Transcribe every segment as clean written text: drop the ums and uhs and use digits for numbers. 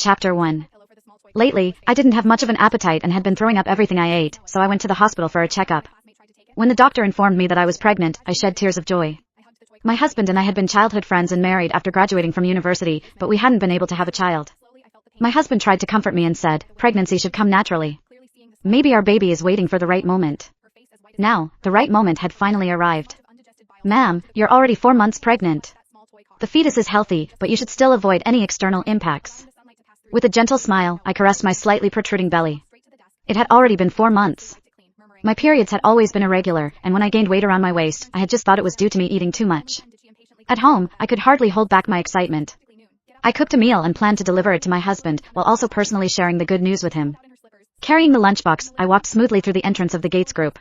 Chapter 1. Lately, I didn't have much of an appetite and had been throwing up everything I ate, so I went to the hospital for a checkup. When the doctor informed me that I was pregnant, I shed tears of joy. My husband and I had been childhood friends and married after graduating from university, but we hadn't been able to have a child. My husband tried to comfort me and said, pregnancy should come naturally. Maybe our baby is waiting for the right moment. Now, the right moment had finally arrived. Ma'am, you're already 4 months pregnant. The fetus is healthy, but you should still avoid any external impacts. With a gentle smile, I caressed my slightly protruding belly. It had already been 4 months. My periods had always been irregular, and when I gained weight around my waist, I had just thought it was due to me eating too much. At home, I could hardly hold back my excitement. I cooked a meal and planned to deliver it to my husband, while also personally sharing the good news with him. Carrying the lunchbox, I walked smoothly through the entrance of the Gates Group.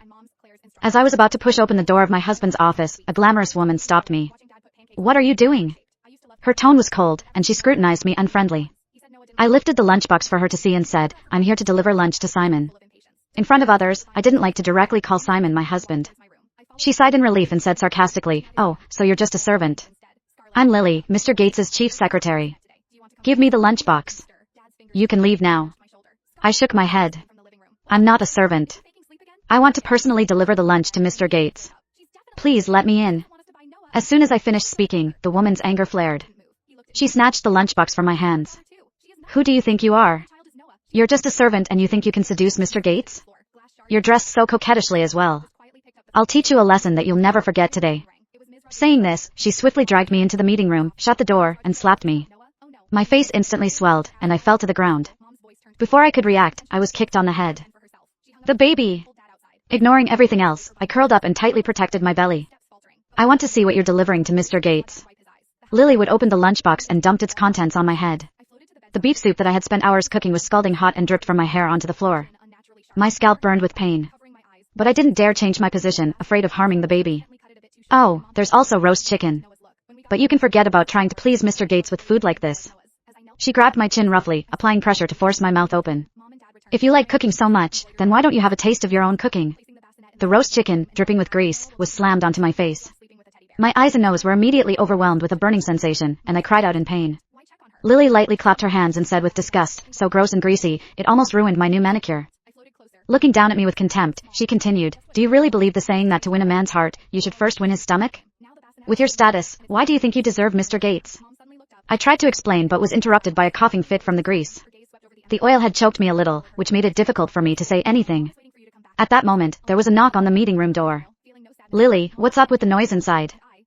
As I was about to push open the door of my husband's office, a glamorous woman stopped me. What are you doing? Her tone was cold, and she scrutinized me unfriendly. I lifted the lunchbox for her to see and said, I'm here to deliver lunch to Simon. In front of others, I didn't like to directly call Simon my husband. She sighed in relief and said sarcastically, oh, so you're just a servant. I'm Lily, Mr. Gates's chief secretary. Give me the lunchbox. You can leave now. I shook my head. I'm not a servant. I want to personally deliver the lunch to Mr. Gates. Please let me in. As soon as I finished speaking, the woman's anger flared. She snatched the lunchbox from my hands. Who do you think you are? You're just a servant and you think you can seduce Mr. Gates? You're dressed so coquettishly as well. I'll teach you a lesson that you'll never forget today. Saying this, she swiftly dragged me into the meeting room, shut the door, and slapped me. My face instantly swelled, and I fell to the ground. Before I could react, I was kicked on the head. The baby! Ignoring everything else, I curled up and tightly protected my belly. I want to see what you're delivering to Mr. Gates. Lily would open the lunchbox and dumped its contents on my head. The beef soup that I had spent hours cooking was scalding hot and dripped from my hair onto the floor. My scalp burned with pain. But I didn't dare change my position, afraid of harming the baby. Oh, there's also roast chicken. But you can forget about trying to please Mr. Gates with food like this. She grabbed my chin roughly, applying pressure to force my mouth open. If you like cooking so much, then why don't you have a taste of your own cooking? The roast chicken, dripping with grease, was slammed onto my face. My eyes and nose were immediately overwhelmed with a burning sensation, and I cried out in pain. Lily lightly clapped her hands and said with disgust, so gross and greasy, it almost ruined my new manicure. Looking down at me with contempt, she continued, do you really believe the saying that to win a man's heart, you should first win his stomach? With your status, why do you think you deserve Mr. Gates? I tried to explain but was interrupted by a coughing fit from the grease. The oil had choked me a little, which made it difficult for me to say anything. At that moment, there was a knock on the meeting room door. Lily, what's up with the noise inside?